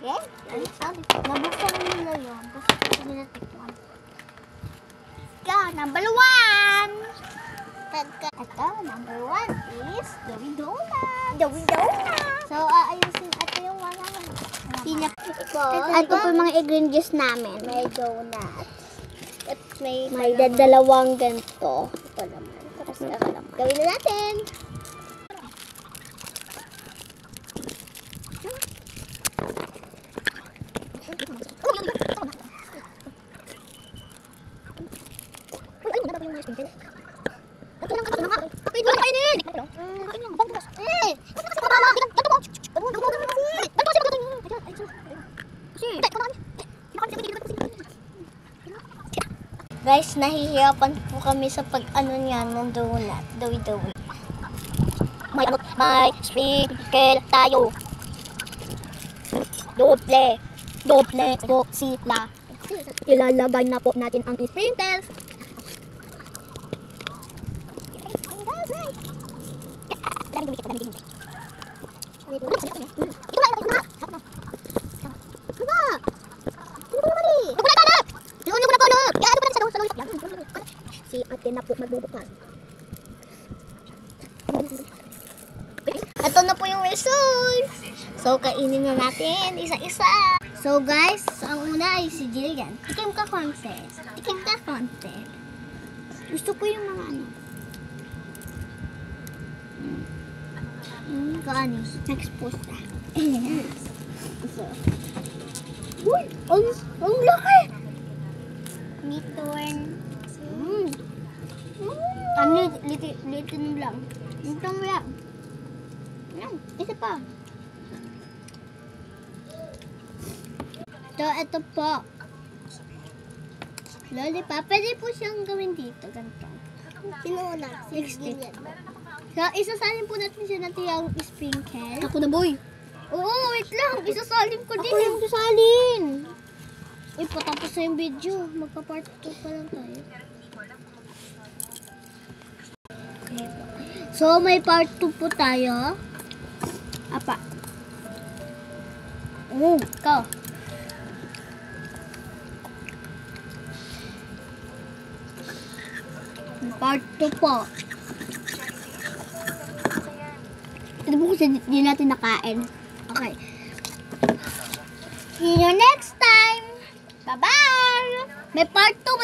Okay? Nabuksan ko nila yun. Tapos ito nila tikman. Ika, number 1! Ito, number 1 is Joey Donut. Joey Donut! So, ayusin. Ito yung mga ito po yung mga ingredients namin. May donut. At may dalawang ganito. Ito naman. Tapos gawin na natin. Guys, nahihirapan po kami sa pag-ano niyan ng donut. Donut. May sprinkle tayo. Doble sila. Ilalagay na po natin ang sprinkles. Si ate na po magbubukas. Ito na po yung result. So, kainin na natin isa-isa. So, guys, ang una ay si Jillian. Tikim ka, Conces. Tikim ka, Conces. Gusto ko yung mga ano. Kaani. Expose na. So. Uy! Ang laki! Nitorn. Ano? Litin lang. Itong lang. Isa pa. Ito po. Lollipop. Pwede po siyang gawin dito. Ganito. Sinuna. 60. So, isasalin po natin siya natin yung sprinkle. Ako na, boy. Oo, wait lang. Isasalin ko din. Ako yung sasalin. Uy, patapos na yung video. Magpa-part 2 pa lang tayo. Okay. So, may part 2 po tayo. Apa. Ikaw. Part 2 po. Ito po kasi di natin nakain. Okay. See you next time. Bye-bye. May part 2.